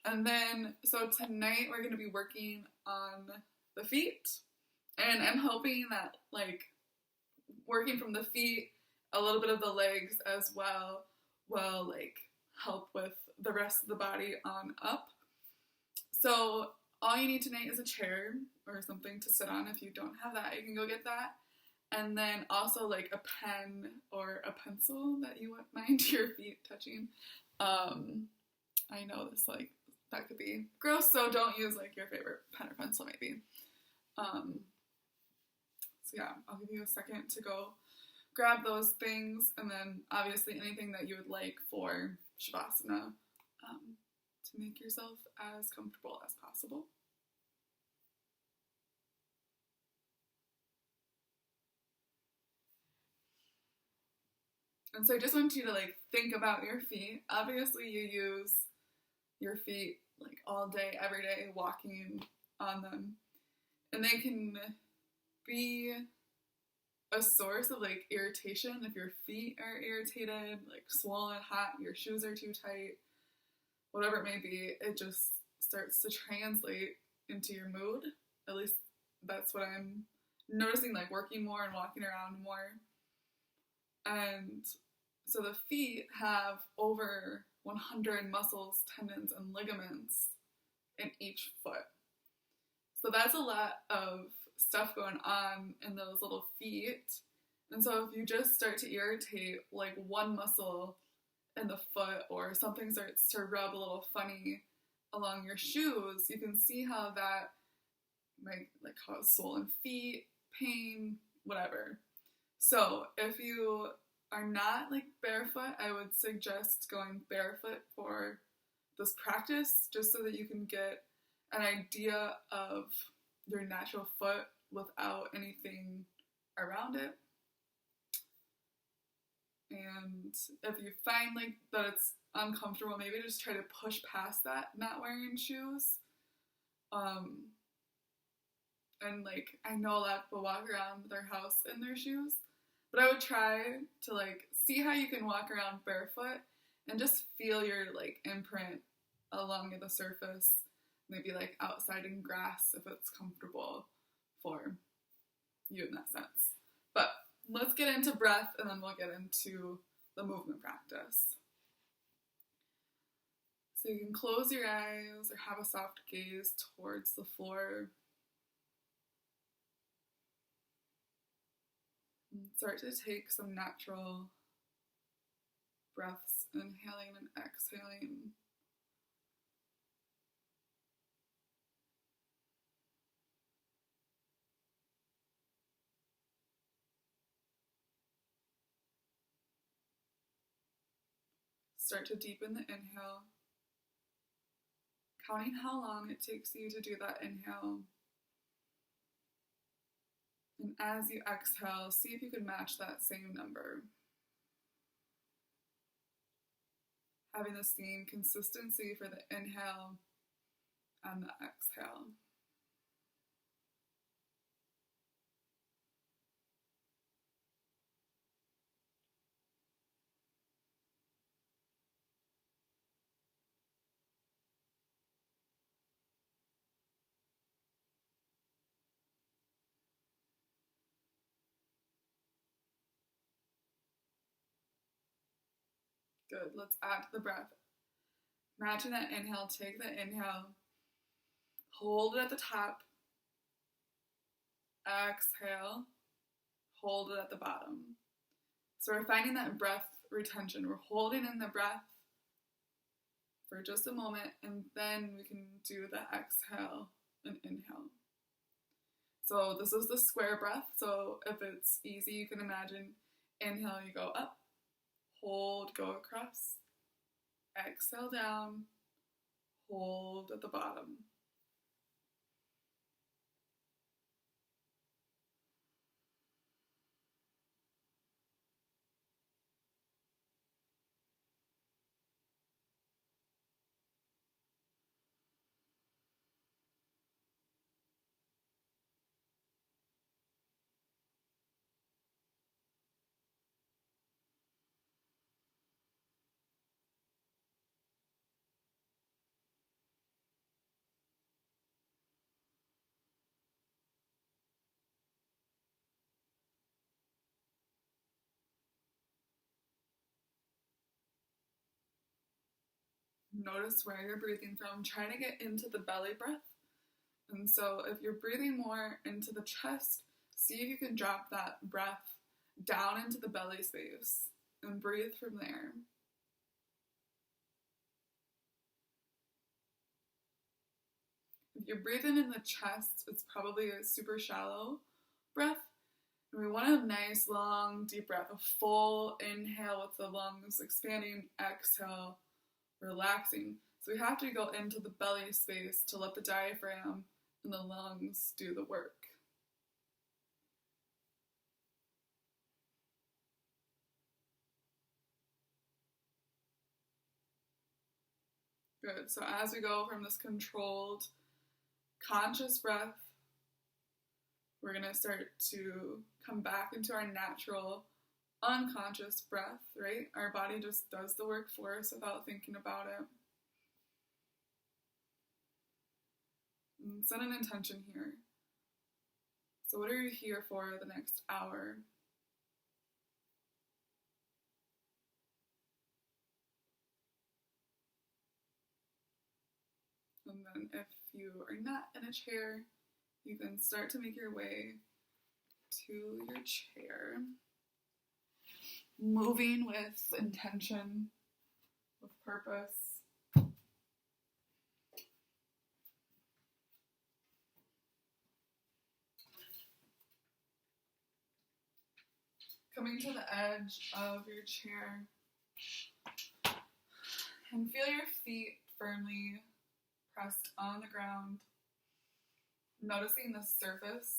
And then, so tonight we're going to be working on the feet. And I'm hoping that, like, working from the feet, a little bit of the legs as well, will, like, help with the rest of the body on up. So all you need tonight is a chair or something to sit on. If you don't have that, you can go get that. And then also, like, a pen or a pencil that you wouldn't mind your feet touching. I know this, like, that could be gross, so don't use, like, your favorite pen or pencil, maybe. So yeah, I'll give you a second to go grab those things, and then obviously anything that you would like for Shavasana to make yourself as comfortable as possible. And so I just want you to, like, think about your feet. Obviously you use your feet, like, all day, every day, walking on them. And they can be a source of, like, irritation if your feet are irritated, like swollen, hot, your shoes are too tight, whatever it may be. It just starts to translate into your mood. At least that's what I'm noticing, like, working more and walking around more. And so the feet have over 100 muscles, tendons, and ligaments in each foot. So that's a lot of stuff going on in those little feet. And so if you just start to irritate, like, one muscle in the foot, or something starts to rub a little funny along your shoes, you can see how that might, like, cause swollen feet, pain, whatever. So if you are not, like, barefoot, I would suggest going barefoot for this practice, just so that you can get an idea of your natural foot without anything around it. And if you find, like, that it's uncomfortable, maybe just try to push past that, not wearing shoes. And, like, I know a lot of people walk around their house in their shoes, but I would try to, like, see how you can walk around barefoot and just feel your, like, imprint along the surface, maybe, like, outside in grass if it's comfortable for you in that sense. But let's get into breath, and then we'll get into the movement practice. So you can close your eyes or have a soft gaze towards the floor. And start to take some natural breaths, inhaling and exhaling. Start to deepen the inhale, counting how long it takes you to do that inhale. And as you exhale, see if you can match that same number. Having the same consistency for the inhale and the exhale. Good. Let's add to the breath. Matching that inhale, take the inhale, hold it at the top, exhale, hold it at the bottom. So we're finding that breath retention. We're holding in the breath for just a moment, and then we can do the exhale and inhale. So this is the square breath. So if it's easy, you can imagine inhale, you go up, hold, go across, exhale down, hold at the bottom. notice where you're breathing from. Try to get into the belly breath. And so if you're breathing more into the chest, see if you can drop that breath down into the belly space and breathe from there. If you're breathing in the chest, it's probably a super shallow breath. And we want a nice, long, deep breath, a full inhale with the lungs expanding, exhale, relaxing. So we have to go into the belly space to let the diaphragm and the lungs do the work. Good. So as we go from this controlled, conscious breath, we're going to start to come back into our natural, unconscious breath, right? Our body just does the work for us without thinking about it. And set an intention here. So what are you here for the next hour? And then if you are not in a chair, you can start to make your way to your chair. Moving with intention, with purpose. Coming to the edge of your chair and feel your feet firmly pressed on the ground. Noticing the surface,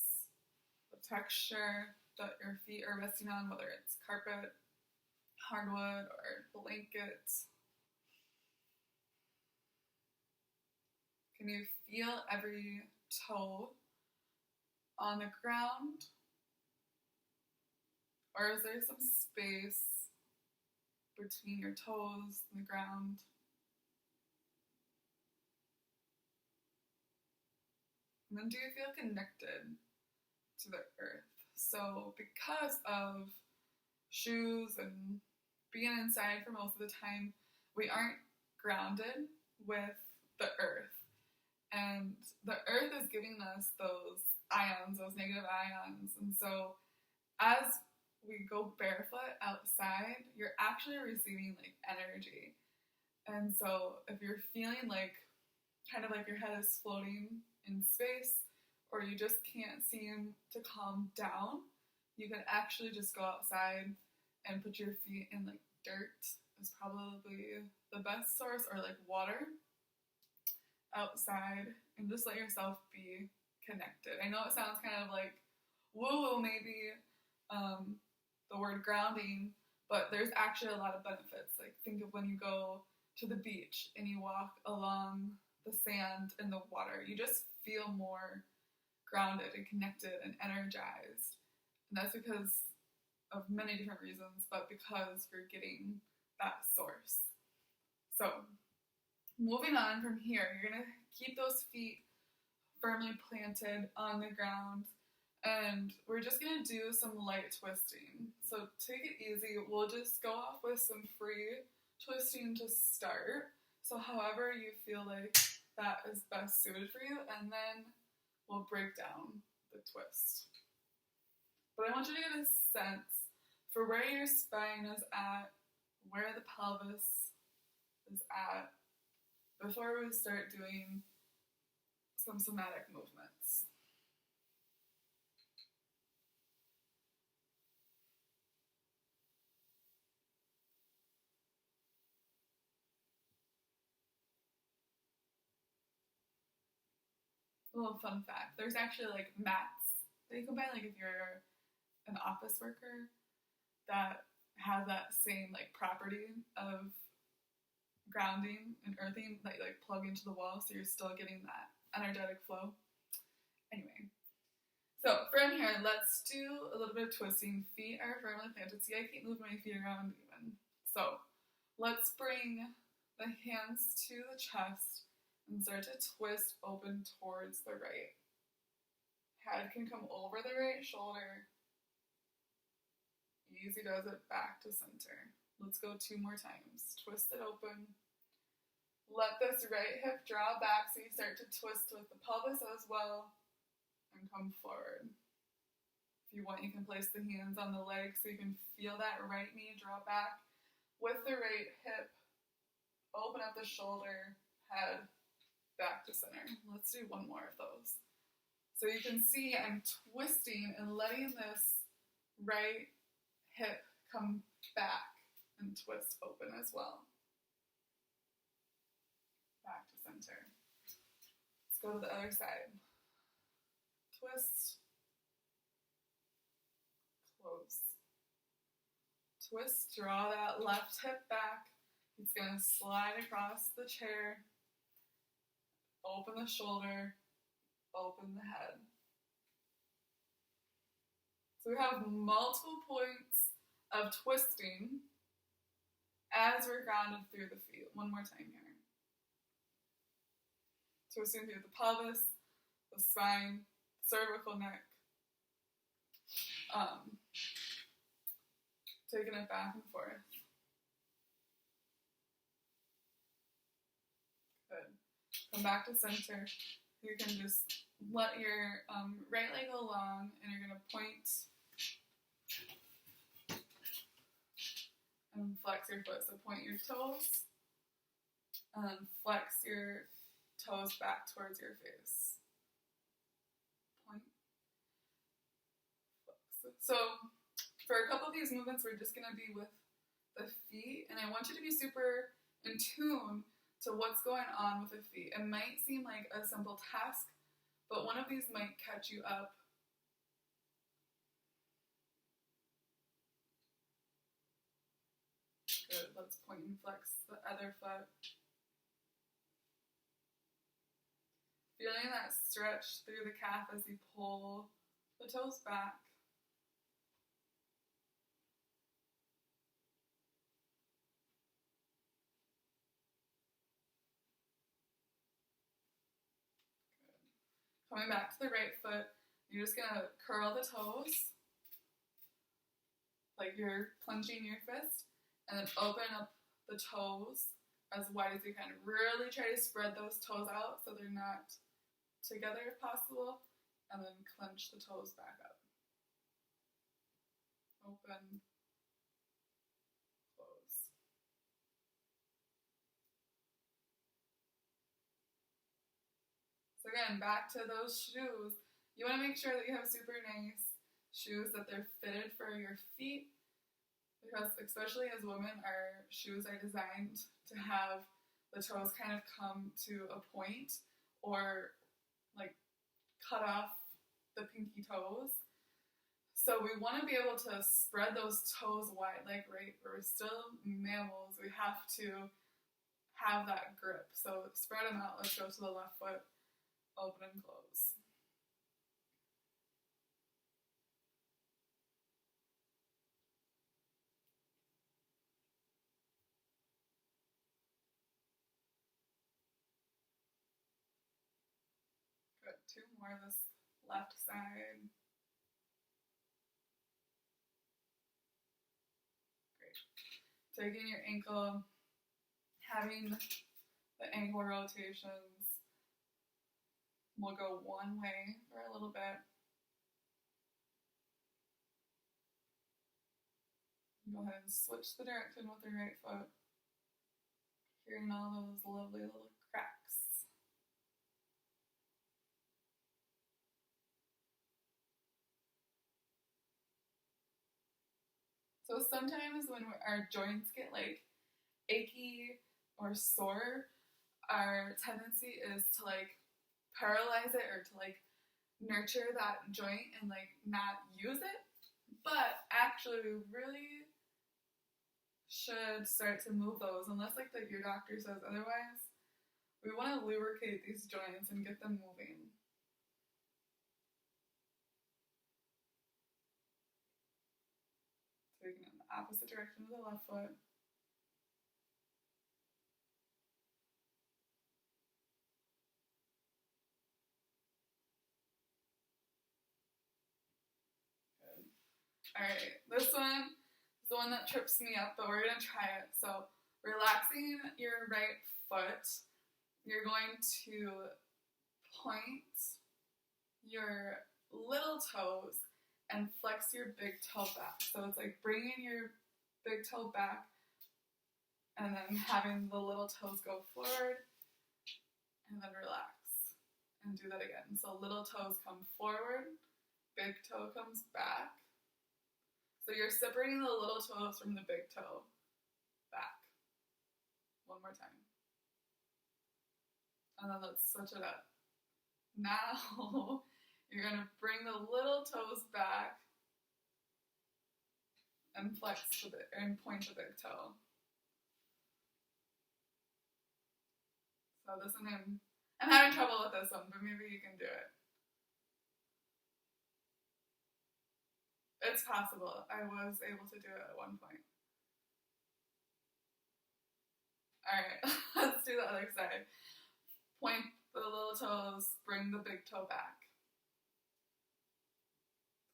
the texture that your feet are resting on, whether it's carpet, hardwood, or blanket. Can you feel every toe on the ground? Or is there some space between your toes and the ground? And then do you feel connected to the earth? So because of shoes and being inside for most of the time, we aren't grounded with the earth. And the earth is giving us those ions, those negative ions. And so as we go barefoot outside, you're actually receiving like energy. And so if you're feeling like kind of like your head is floating in space, or you just can't seem to calm down, you can actually just go outside and put your feet in like dirt is probably the best source, or like water outside, and just let yourself be connected. I know it sounds kind of like woo-woo maybe, the word grounding, but there's actually a lot of benefits. Like think of when you go to the beach and you walk along the sand and the water, you just feel more grounded and connected and energized. And that's because of many different reasons, but because you're getting that source. So moving on from here, you're going to keep those feet firmly planted on the ground, and we're just going to do some light twisting. So take it easy. We'll just go off with some free twisting to start. So however you feel like that is best suited for you, and then we'll break down the twist. But I want you to get a sense for where your spine is at, where the pelvis is at, before we start doing some somatic movements. A little fun fact, there's actually like mats that you can buy, like if you're an office worker, that have that same like property of grounding and earthing that you like plug into the wall, so you're still getting that energetic flow. Anyway, so from here, let's do a little bit of twisting. Feet are firmly planted. See, I keep moving my feet around even. So let's bring the hands to the chest and start to twist open towards the right. Head can come over the right shoulder. Easy does it, back to center. Let's go 2 more times. Twist it open. Let this right hip draw back so you start to twist with the pelvis as well and come forward. If you want, you can place the hands on the legs so you can feel that right knee draw back with the right hip. Open up the shoulder, head, back to center. Let's do one more of those. So you can see I'm twisting and letting this right hip come back and twist open as well. Back to center. Let's go to the other side. Twist, close. Twist, draw that left hip back. It's going to slide across the chair. Open the shoulder, open the head. So we have multiple points of twisting as we're grounded through the feet. One more time here. Twisting through the pelvis, the spine, cervical neck. Taking it back and forth. Good. Come back to center. You can just let your right leg go long, and you're going to point and flex your foot. So point your toes and flex your toes back towards your face. Point, flex. So for a couple of these movements, we're just going to be with the feet, and I want you to be super in tune to what's going on with the feet. It might seem like a simple task, but one of these might catch you up. Good. Let's point and flex the other foot. Feeling that stretch through the calf as you pull the toes back. Good. Coming back to the right foot, you're just going to curl the toes, like you're clenching your fist, and then open up the toes as wide as you can. Really try to spread those toes out so they're not together if possible, and then clench the toes back up. Open, close. So again, back to those shoes. You want to make sure that you have super nice shoes, that they're fitted for your feet, because especially as women, our shoes are designed to have the toes kind of come to a point or like cut off the pinky toes. So we want to be able to spread those toes wide, like we're still mammals. We have to have that grip. So spread them out. Let's go to the left foot. Open and close. Good. Two more this left side. Great. Taking your ankle, having the ankle rotations. We'll go one way for a little bit. Go ahead and switch the direction with your right foot. Hearing all those lovely little cracks. So sometimes when our joints get like achy or sore, our tendency is to like paralyze it or to like nurture that joint and like not use it. But actually we really should start to move those, unless like your doctor says otherwise. We want to lubricate these joints and get them moving. Taking it in the opposite direction of the left foot. Alright, this one is the one that trips me up, but we're going to try it. So Relaxing your right foot, you're going to point your little toes and flex your big toe back. So it's like bringing your big toe back and then having the little toes go forward and then relax. And do that again. So little toes come forward, big toe comes back. So you're separating the little toes from the big toe back. One more time. And then let's switch it up. Now you're going to bring the little toes back and flex and point the big toe. So this one, I'm having trouble with this one, but maybe you can do it. It's possible. I was able to do it at one point. Alright, let's do the other side. Point the little toes, bring the big toe back.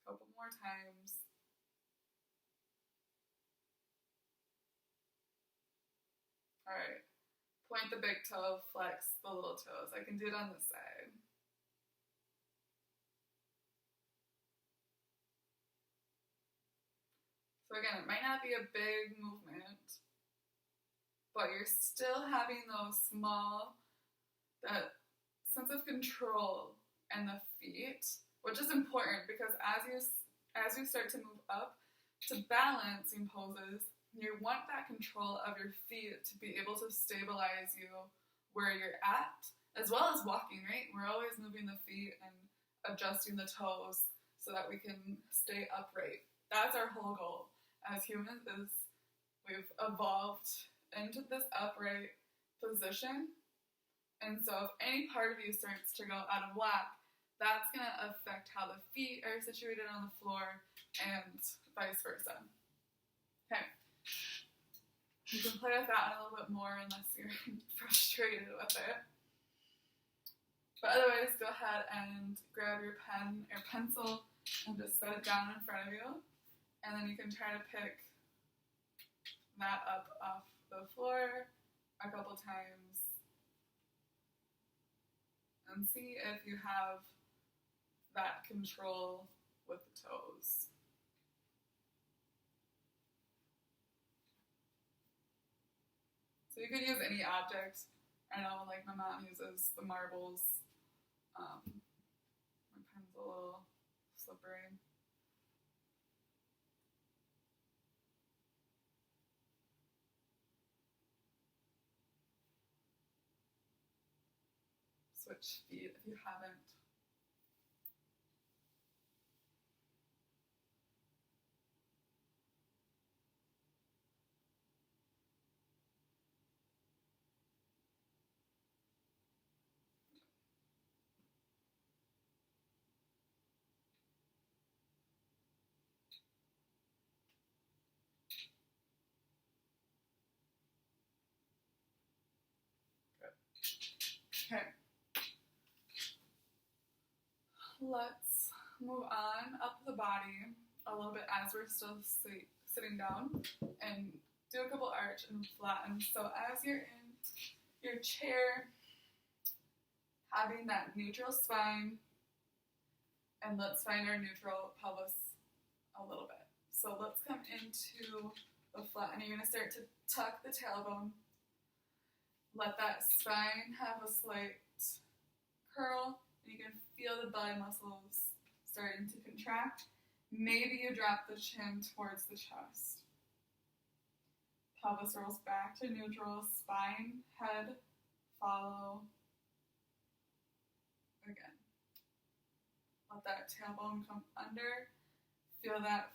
A couple more times. Alright, point the big toe, flex the little toes. I can do it on this side. So again, it might not be a big movement, but you're still having those that sense of control in the feet, which is important because as you start to move up to balancing poses, you want that control of your feet to be able to stabilize you where you're at, as well as walking, right? We're always moving the feet and adjusting the toes so that we can stay upright. That's our whole goal as humans, is we've evolved into this upright position. And so if any part of you starts to go out of whack, that's going to affect how the feet are situated on the floor and vice versa. Okay. You can play with that a little bit more unless you're frustrated with it. But otherwise, go ahead and grab your pen or pencil and just set it down in front of you. And then you can try to pick that up off the floor a couple times and see if you have that control with the toes. So you could use any object. I know, like my mom uses the marbles. My pen's a little slippery. Switch feet if you haven't. Good. Okay. Let's move on up the body a little bit as we're still sitting down and do a couple arch and flatten. So as you're in your chair, having that neutral spine, and let's find our neutral pelvis a little bit. So let's come into the flatten. You're going to start to tuck the tailbone. Let that spine have a slight curl. You can feel the belly muscles starting to contract. Maybe you drop the chin towards the chest. Pelvis rolls back to neutral. Spine, head, follow. Again. Let that tailbone come under. Feel that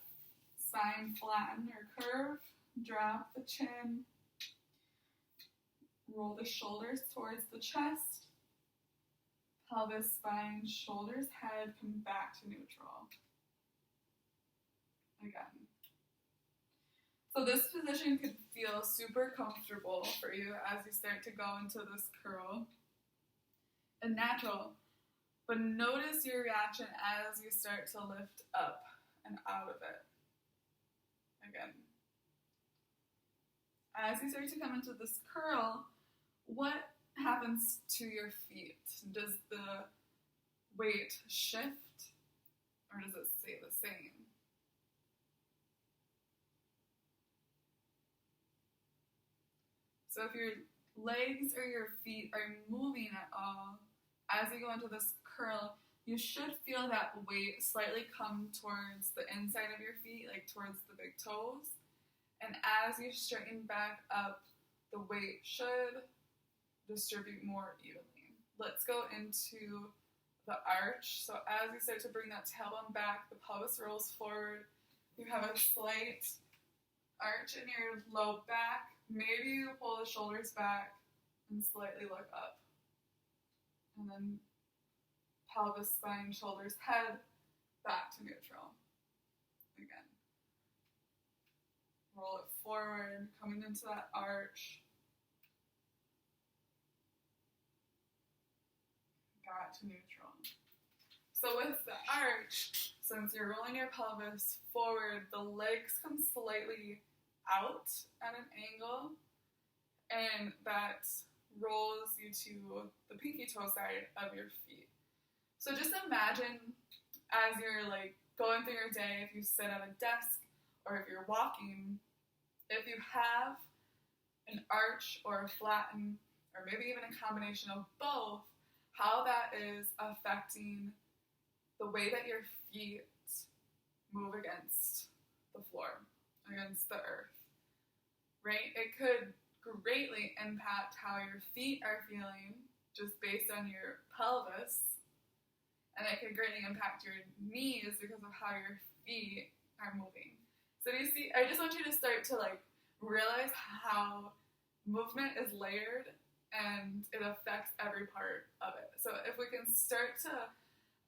spine flatten or curve. Drop the chin. Roll the shoulders towards the chest. Pelvis, spine, shoulders, head, come back to neutral. Again. So this position could feel super comfortable for you as you start to go into this curl. And natural. But notice your reaction as you start to lift up and out of it. Again. as you start to come into this curl, what happens to your feet? Does the weight shift or does it stay the same? So if your legs or your feet are moving at all, as you go into this curl, you should feel that weight slightly come towards the inside of your feet, like towards the big toes. And as you straighten back up, the weight should distribute more evenly. Let's go into the arch. So as you start to bring that tailbone back, the pelvis rolls forward. You have a slight arch in your low back. Maybe you pull the shoulders back and slightly look up. And then pelvis, spine, shoulders, head, back to neutral. Again. Roll it forward, coming into that arch. Back to neutral. So with the arch, since you're rolling your pelvis forward, the legs come slightly out at an angle, and that rolls you to the pinky toe side of your feet. So just imagine as you're like going through your day, if you sit at a desk or if you're walking, if you have an arch or a flatten, or maybe even a combination of both, how that is affecting the way that your feet move against the floor, against the earth, right? It could greatly impact how your feet are feeling just based on your pelvis, and it could greatly impact your knees because of how your feet are moving. So do you see, I just want you to start to like realize how movement is layered and it affects every part of it. So if we can start to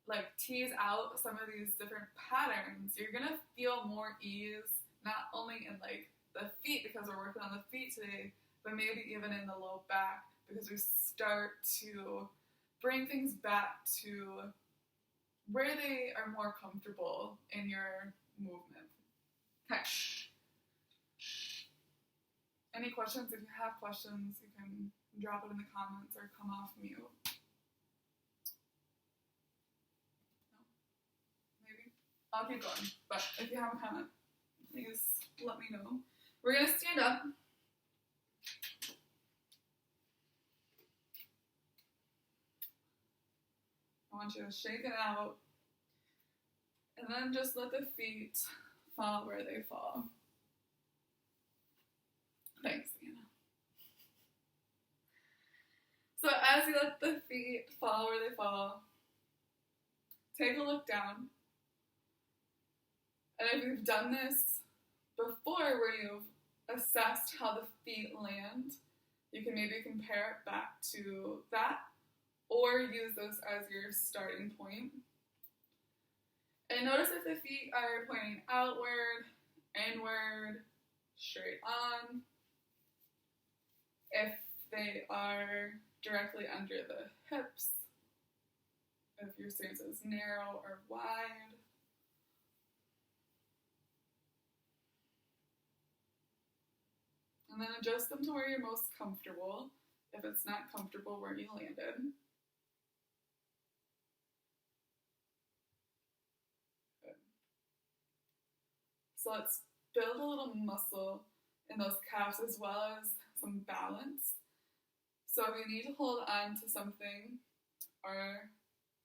like tease out some of these different patterns, you're gonna feel more ease, not only in like the feet because we're working on the feet today, but maybe even in the low back because we start to bring things back to where they are more comfortable in your movement. Okay. Any questions? If you have questions, you can drop it in the comments or come off mute. No? Maybe? I'll keep going. But if you have a comment, please let me know. We're going to stand up. I want you to shake it out. And then just let the feet fall where they fall. Thanks, Anna. So as you let the feet fall where they fall, take a look down. And if you've done this before where you've assessed how the feet land, you can maybe compare it back to that or use those as your starting point. And notice if the feet are pointing outward, inward, straight on. If they are directly under the hips, if your stance is narrow or wide. And then adjust them to where you're most comfortable, if it's not comfortable where you landed. Good. So let's build a little muscle in those calves as well as some balance. So if you need to hold on to something or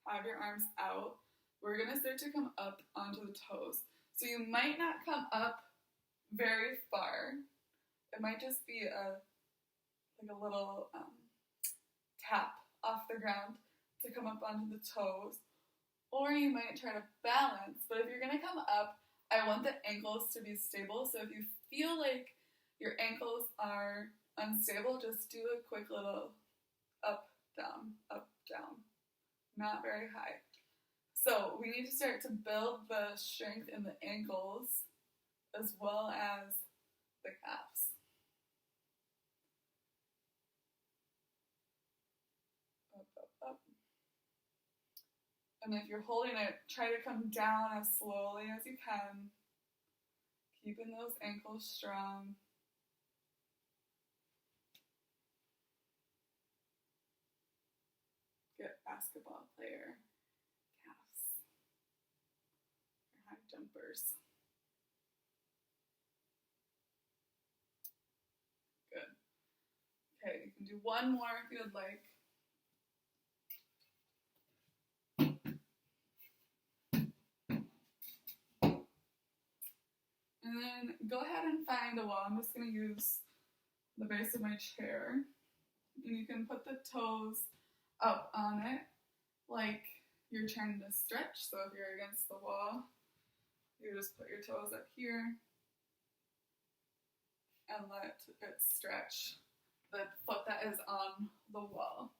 have your arms out, we're going to start to come up onto the toes. So you might not come up very far. It might just be like a little tap off the ground to come up onto the toes. Or you might try to balance. But if you're going to come up, I want the ankles to be stable. So if you feel like your ankles are unstable, just do a quick little up, down, not very high. So we need to start to build the strength in the ankles as well as the calves. Up, up, up. And if you're holding it, try to come down as slowly as you can, keeping those ankles strong. basketball player calves or high jumpers. Good. Okay, you can do one more if you would like. And then go ahead and find a wall. I'm just going to use the base of my chair. And you can put the toes up on it like you're trying to stretch. So if you're against the wall, you just put your toes up here and let it stretch the foot that is on the wall.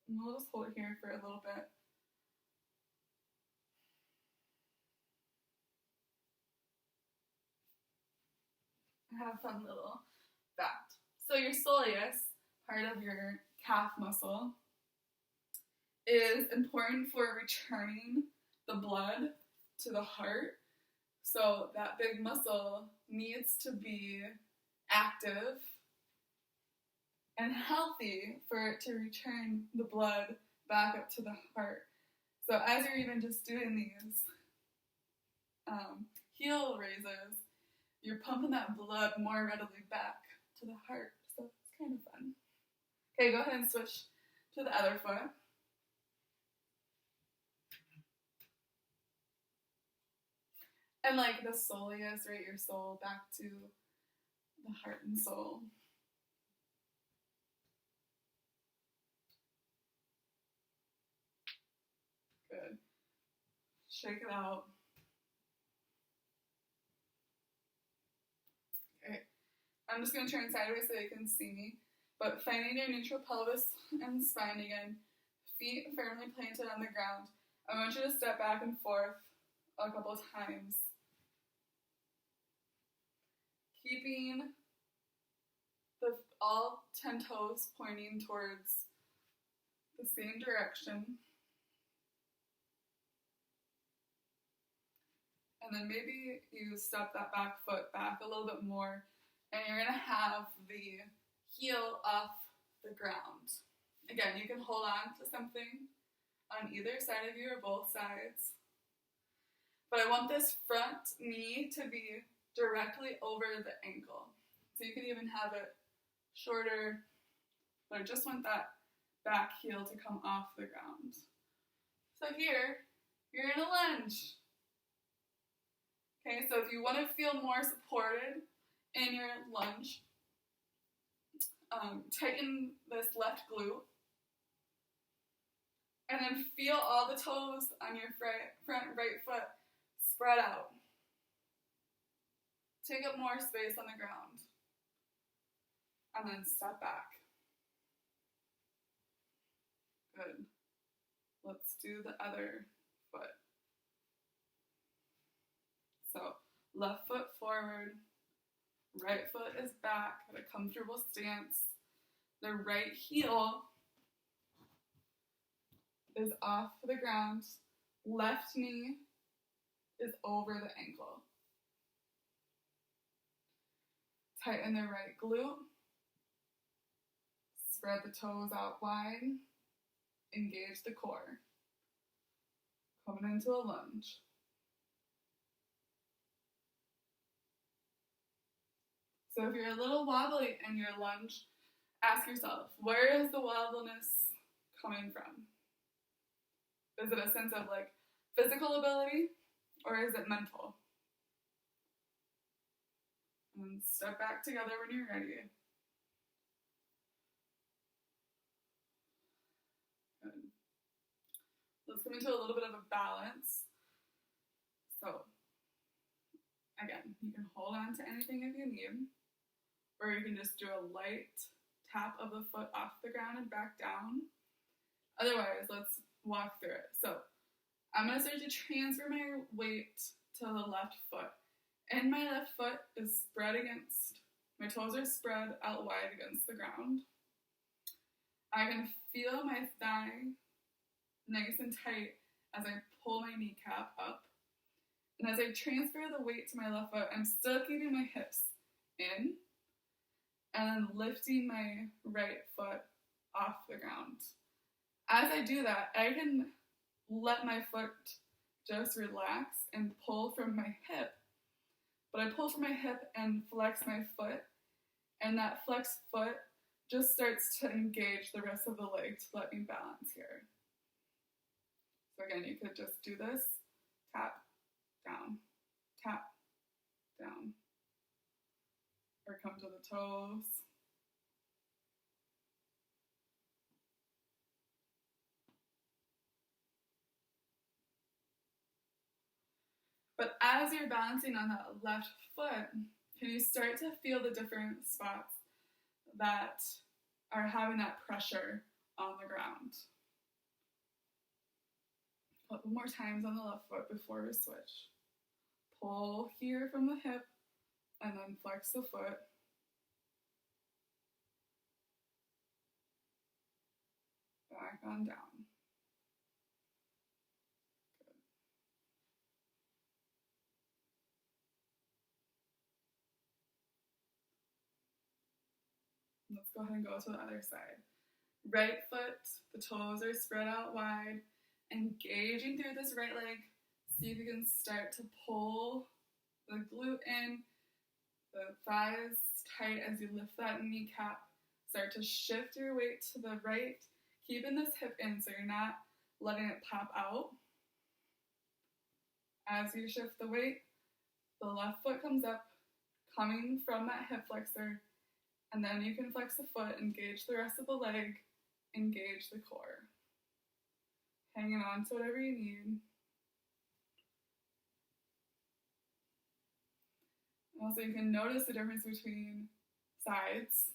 And we'll just hold it here for a little bit. Have a fun little fact. So your soleus, part of your calf muscle, is important for returning the blood to the heart. So that big muscle needs to be active and healthy for it to return the blood back up to the heart. So as you're even just doing these heel raises, you're pumping that blood more readily back to the heart. So it's kind of fun. Okay, go ahead and switch to the other foot. And like the soleus, right, your soul back to the heart and soul. Good. Shake it out. Okay. I'm just going to turn sideways so you can see me. But finding your neutral pelvis and spine again. Feet firmly planted on the ground. I want you to step back and forth a couple times. Keeping all 10 toes pointing towards the same direction. And then maybe you step that back foot back a little bit more, and you're going to have the heel off the ground. Again, you can hold on to something on either side of you or both sides. But I want this front knee to be directly over the ankle. So you can even have it shorter, but I just want that back heel to come off the ground. So here, you're in a lunge. Okay, so if you want to feel more supported in your lunge, tighten this left glute, and then feel all the toes on your front right foot spread out. Take up more space on the ground, and then step back. Good. Let's do the other foot. So left foot forward, right foot is back at a comfortable stance. The right heel is off the ground. Left knee is over the ankle. Tighten the right glute. Spread the toes out wide. Engage the core. Coming into a lunge. So if you're a little wobbly in your lunge, ask yourself, where is the wobbliness coming from? Is it a sense of like physical ability, or is it mental? And step back together when you're ready. Good. Let's come into a little bit of a balance. So, again, you can hold on to anything if you need, or you can just do a light tap of the foot off the ground and back down. Otherwise, let's walk through it. So, I'm going to start to transfer my weight to the left foot. And my left foot is spread against, my toes are spread out wide against the ground. I can feel my thigh nice and tight as I pull my kneecap up. And as I transfer the weight to my left foot, I'm still keeping my hips in and lifting my right foot off the ground. As I do that, I can let my foot just relax and pull from my hip. But I pull from my hip and flex my foot, and that flexed foot just starts to engage the rest of the leg to let me balance here. So again, you could just do this, tap, down, or come to the toes. But as you're balancing on that left foot, can you start to feel the different spots that are having that pressure on the ground? A couple more times on the left foot before we switch. Pull here from the hip and then flex the foot. Back on down. Good. Let's go ahead and go to the other side. Right foot, the toes are spread out wide, engaging through this right leg. See if you can start to pull the glute in, the thighs tight as you lift that kneecap. Start to shift your weight to the right, keeping this hip in so you're not letting it pop out. As you shift the weight, the left foot comes up, coming from that hip flexor, and then you can flex the foot, engage the rest of the leg, engage the core. Hanging on to whatever you need. Also, you can notice the difference between sides.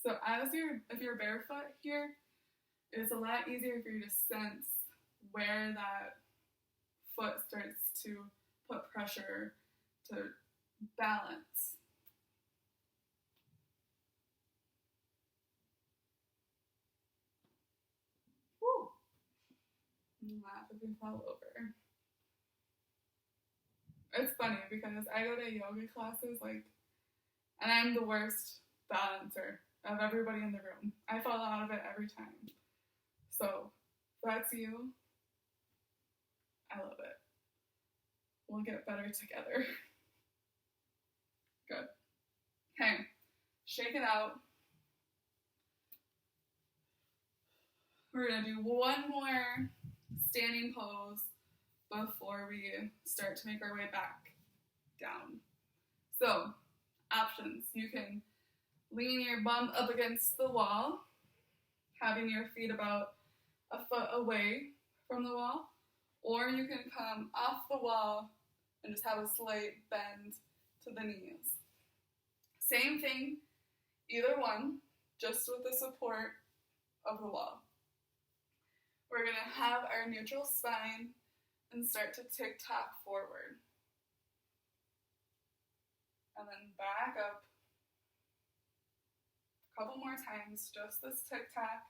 So if you're barefoot here, it's a lot easier for you to sense where that foot starts to put pressure to balance. Woo! Laugh if you fall over. It's funny because I go to yoga classes, and I'm the worst balancer of everybody in the room. I fall out of it every time. So, if that's you, I love it. We'll get better together. Good. Okay, shake it out. We're gonna do one more standing pose before we start to make our way back down. So, options. You can lean your bum up against the wall, having your feet about a foot away from the wall, or you can come off the wall and just have a slight bend to the knees. Same thing, either one, just with the support of the wall. We're going to have our neutral spine and start to tick-tock forward. And then back up. A couple more times, just this tick-tock.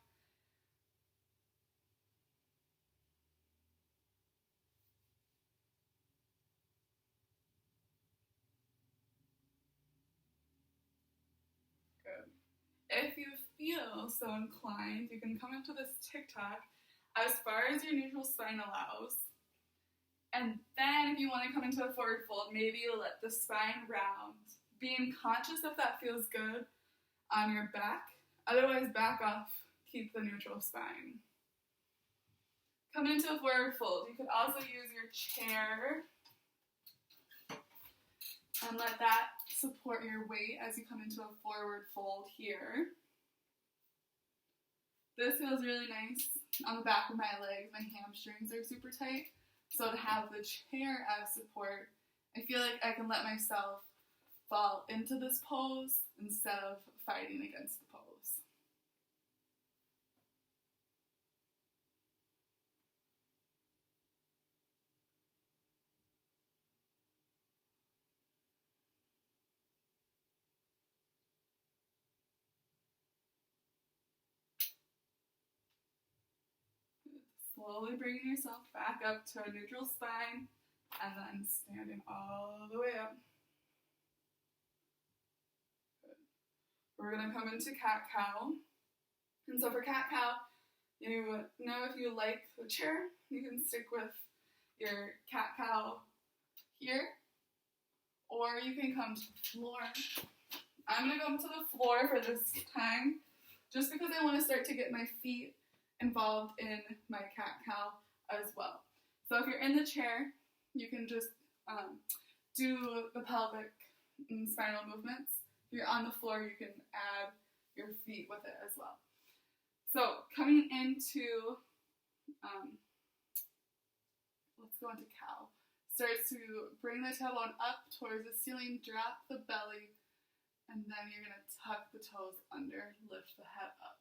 Good. If you feel so inclined, you can come into this tick-tock as far as your neutral spine allows. And then if you want to come into a forward fold, maybe you let the spine round, being conscious if that feels good on your back. Otherwise, back off, keep the neutral spine. Come into a forward fold. You could also use your chair and let that support your weight as you come into a forward fold here. This feels really nice on the back of my legs. My hamstrings are super tight. So to have the chair as support, I feel like I can let myself fall into this pose instead of fighting against the pose. slowly bringing yourself back up to a neutral spine and then standing all the way up. Good. We're going to come into cat-cow. And so for cat-cow, you know if you like the chair, you can stick with your cat-cow here, or you can come to the floor. I'm going to come to the floor for this time, just because I want to start to get my feet involved in my cat-cow as well. So if you're in the chair, you can just do the pelvic and spinal movements. If you're on the floor, you can add your feet with it as well. So coming into, let's go into cow. Start to bring the tailbone up towards the ceiling, drop the belly, and then you're going to tuck the toes under, lift the head up.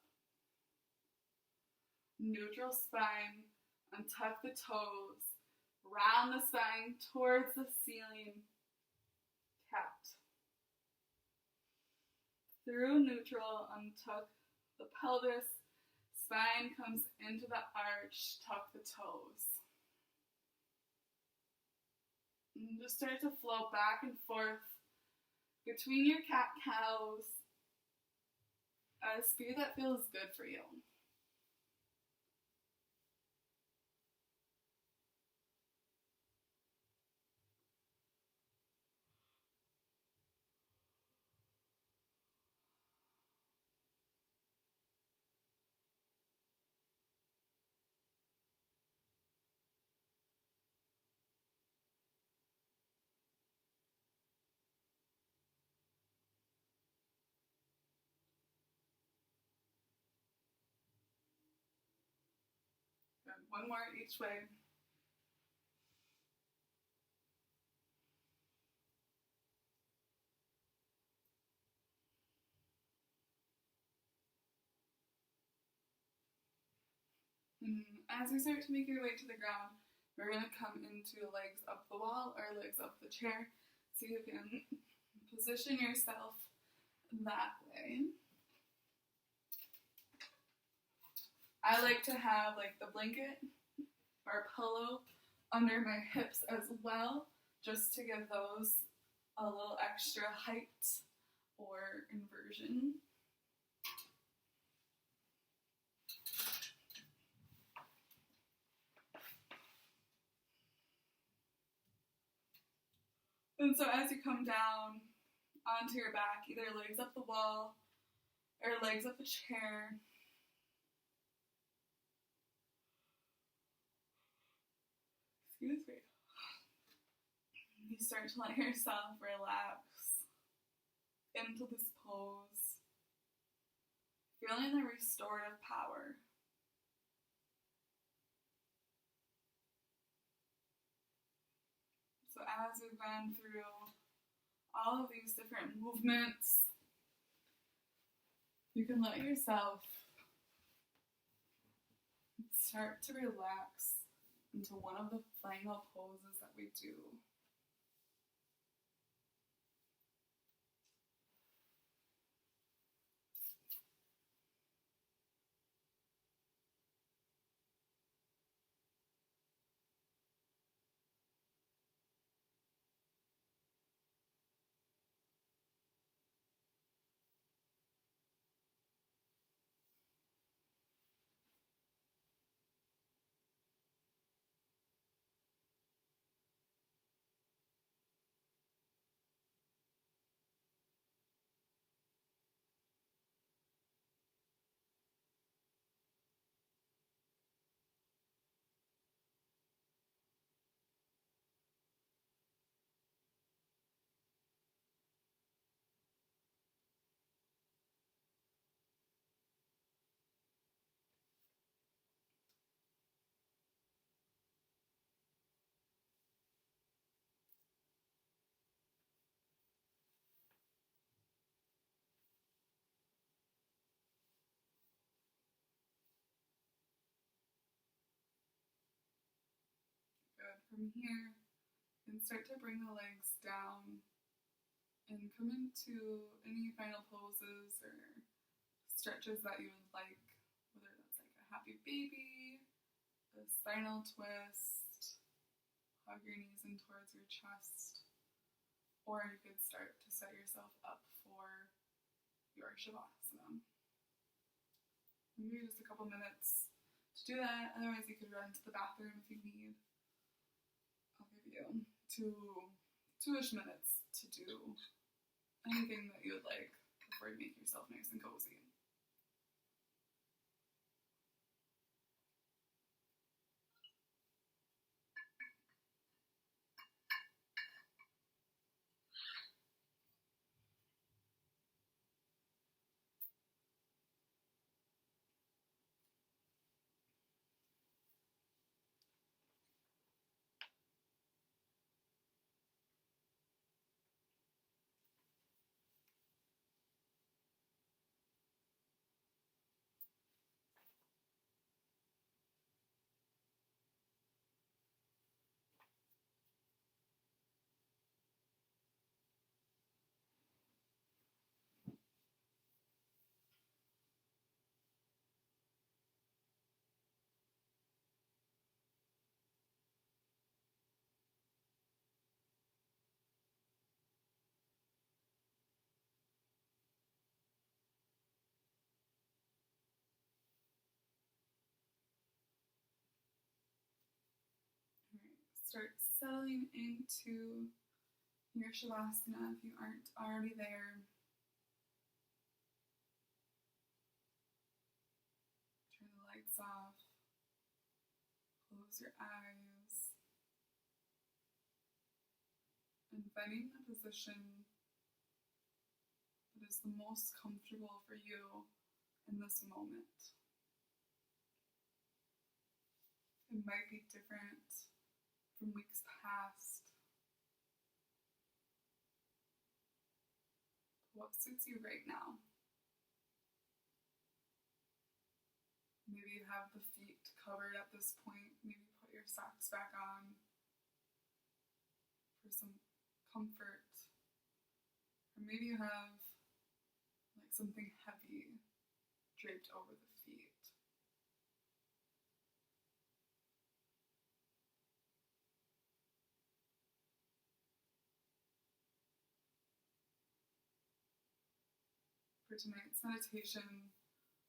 Neutral spine, untuck the toes, round the spine towards the ceiling, cat. Through neutral, untuck the pelvis, spine comes into the arch, tuck the toes. And just start to flow back and forth between your cat-cows at a speed that feels good for you. Good. One more each way. And as we start to make your way to the ground, we're going to come into legs up the wall or legs up the chair, so you can position yourself that way. I like to have like the blanket or pillow under my hips as well, just to give those a little extra height or inversion. And so as you come down onto your back, either legs up the wall or legs up the chair, excuse me, you start to let yourself relax into this pose, feeling the restorative power. So as we've gone through all of these different movements, you can let yourself start to relax into one of the final poses that we do. Good. From here, you can start to bring the legs down and come into any final poses or stretches that you would like, whether that's like a happy baby, the spinal twist, hug your knees in towards your chest, or you could start to set yourself up for your Shavasana. Maybe just a couple minutes to do that, otherwise you could run to the bathroom if you need. I'll give you two-ish minutes to do anything that you would like before you make yourself nice and cozy. Start settling into your Shavasana if you aren't already there. Turn the lights off. Close your eyes. And finding a position that is the most comfortable for you in this moment. It might be different from weeks past. What suits you right now? Maybe you have the feet covered at this point. Maybe put your socks back on for some comfort. Or maybe you have like something heavy draped over the feet. For tonight's meditation,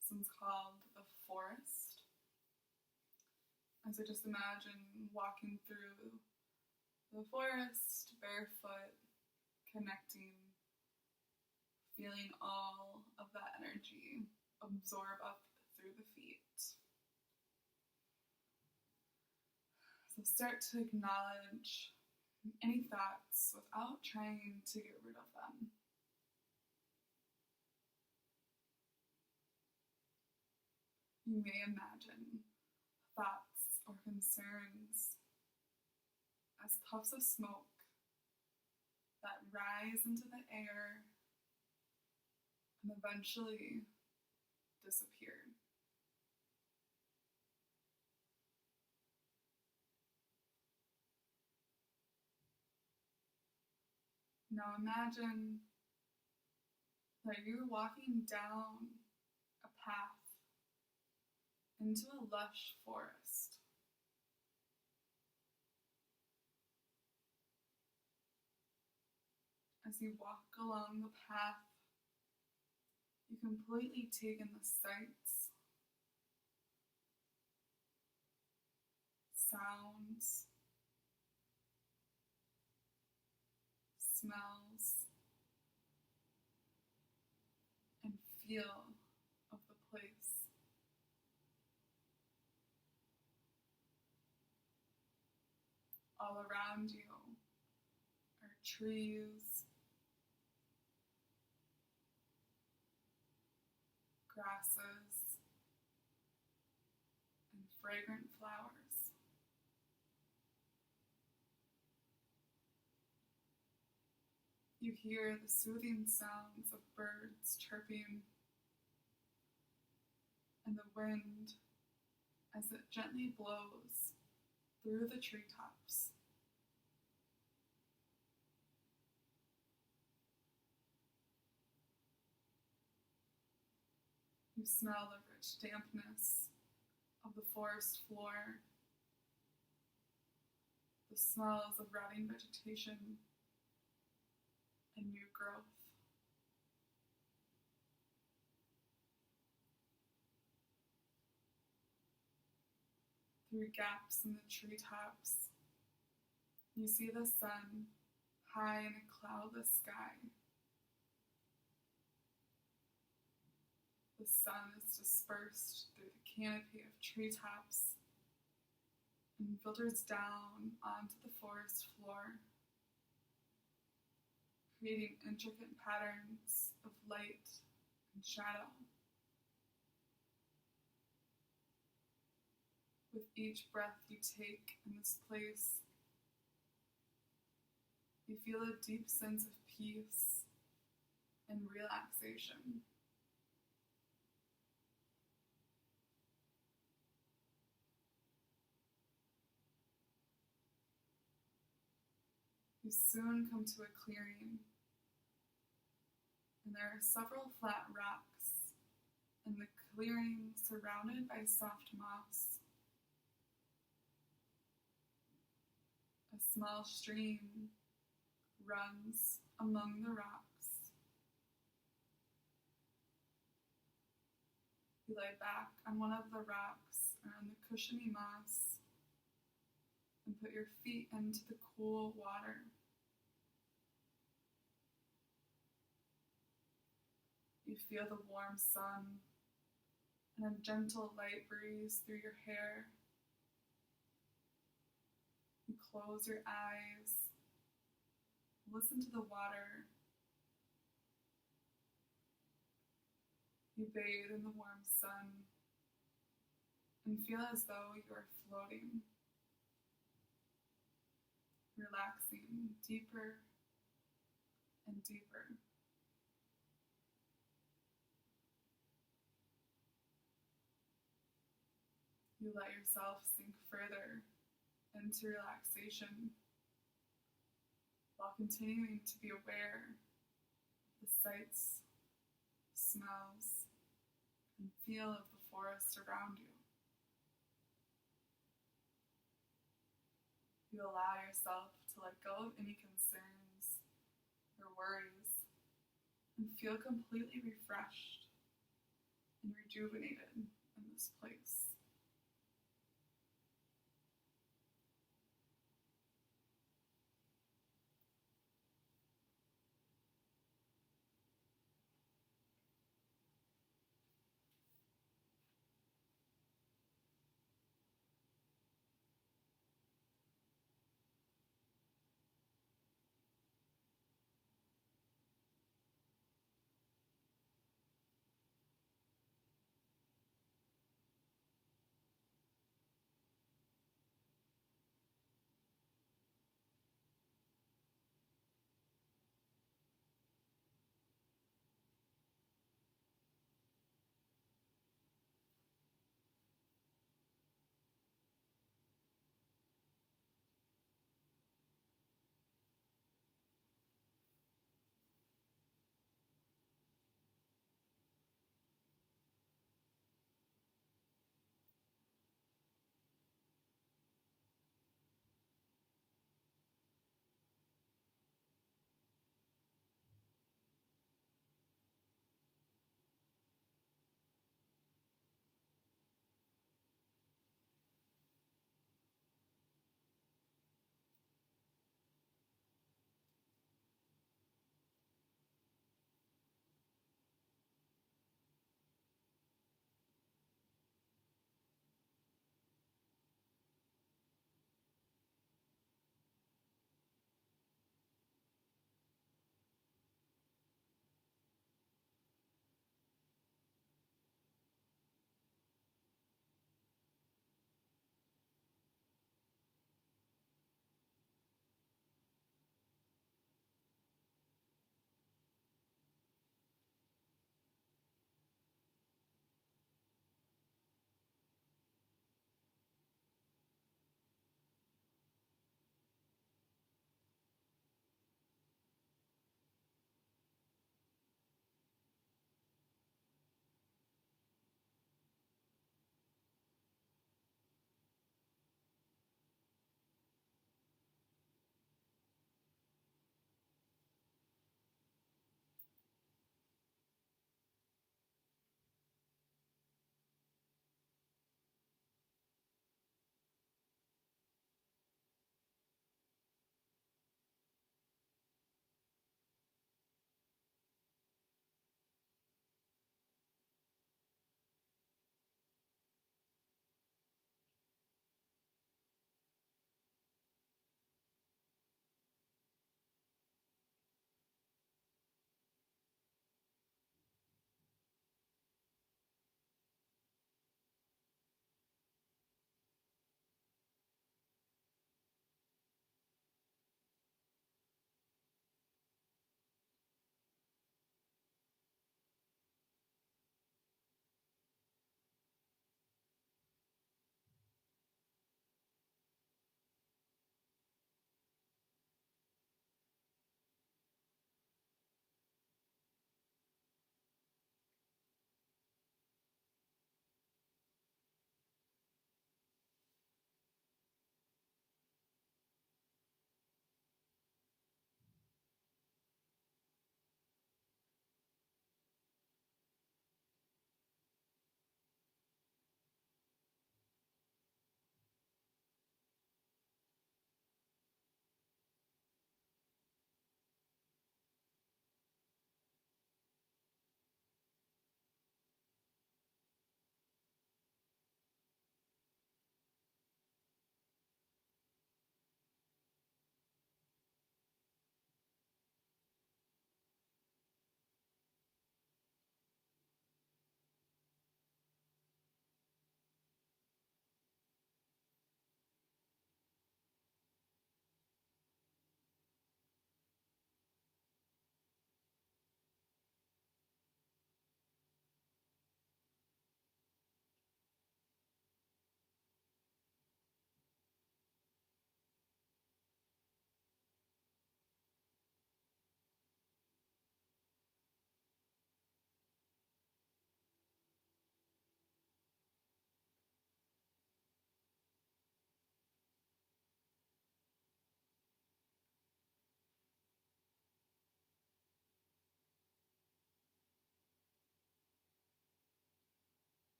this one's called The Forest. And so just imagine walking through the forest, barefoot, connecting, feeling all of that energy absorb up through the feet. So start to acknowledge any thoughts without trying to get rid of them. You may imagine thoughts or concerns as puffs of smoke that rise into the air and eventually disappear. Now imagine that you're walking down a path into a lush forest. As you walk along the path, you completely take in the sights, sounds, smells, and feel of the place. All around you are trees, grasses, and fragrant flowers. You hear the soothing sounds of birds chirping and the wind as it gently blows through the treetops. You smell the rich dampness of the forest floor the smells of rotting vegetation and new growth. Through gaps in the treetops, you see the sun high in a cloudless sky. The sun is dispersed through the canopy of treetops and filters down onto the forest floor, creating intricate patterns of light and shadow. With each breath you take in this place, you feel a deep sense of peace and relaxation. You soon come to a clearing, and there are several flat rocks in the clearing surrounded by soft moss. A small stream runs among the rocks. You lie back on one of the rocks or on the cushiony moss and put your feet into the cool water. You feel the warm sun and a gentle light breeze through your hair. You close your eyes, listen to the water. You bathe in the warm sun and feel as though you are floating, relaxing deeper and deeper. You let yourself sink further into relaxation while continuing to be aware of the sights, smells, and feel of the forest around you. You allow yourself to let go of any concerns or worries and feel completely refreshed and rejuvenated in this place.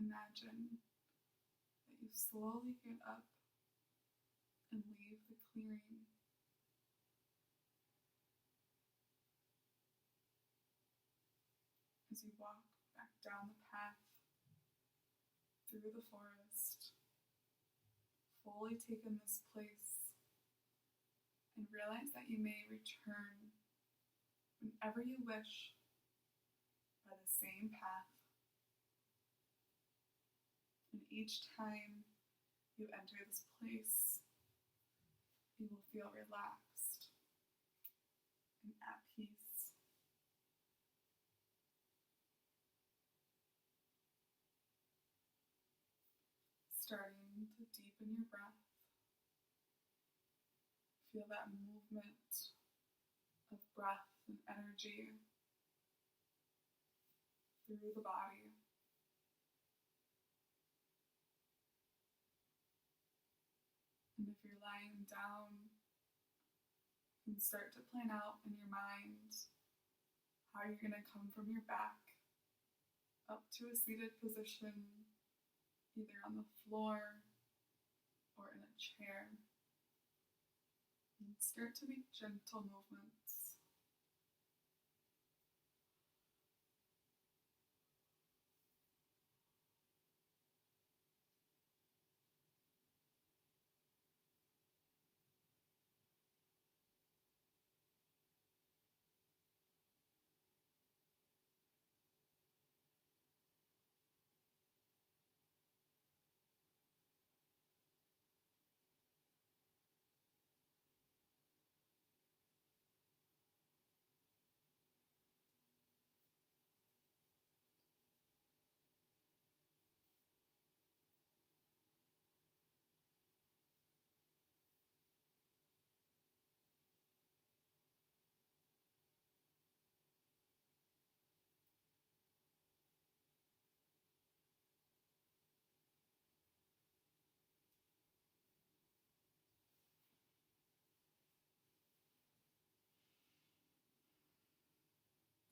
imagine that you slowly get up and leave the clearing. As you walk back down the path through the forest, fully take in this place and realize that you may return whenever you wish by the same path. And each time you enter this place, you will feel relaxed and at peace. Starting to deepen your breath, feel that movement of breath and energy through the body. And if you're lying down, you can start to plan out in your mind how you're going to come from your back up to a seated position, either on the floor or in a chair. And start to make gentle movements.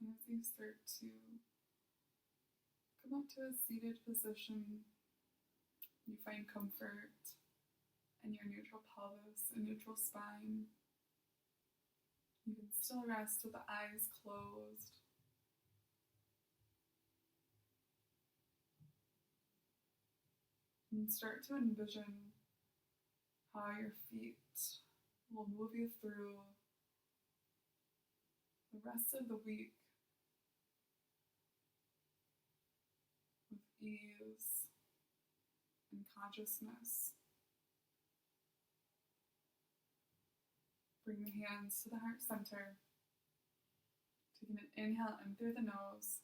And as you start to come up to a seated position, you find comfort in your neutral pelvis and neutral spine. You can still rest with the eyes closed. And start to envision how your feet will move you through the rest of the week with ease and consciousness. Bring the hands to the heart center. Taking an inhale in through the nose.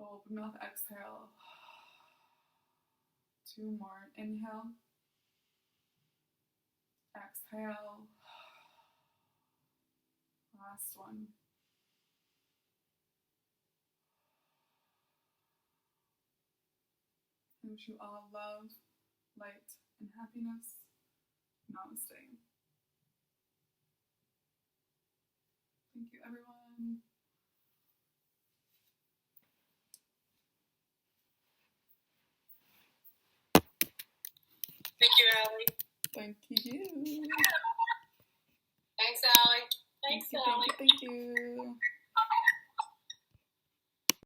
Open mouth, exhale. 2 more. Inhale. Exhale. Last one. I wish you all love, light, and happiness. Namaste. Thank you, everyone. Thank you, Allie. Thank you. Thanks, Allie. Thanks, Allie. Thank you.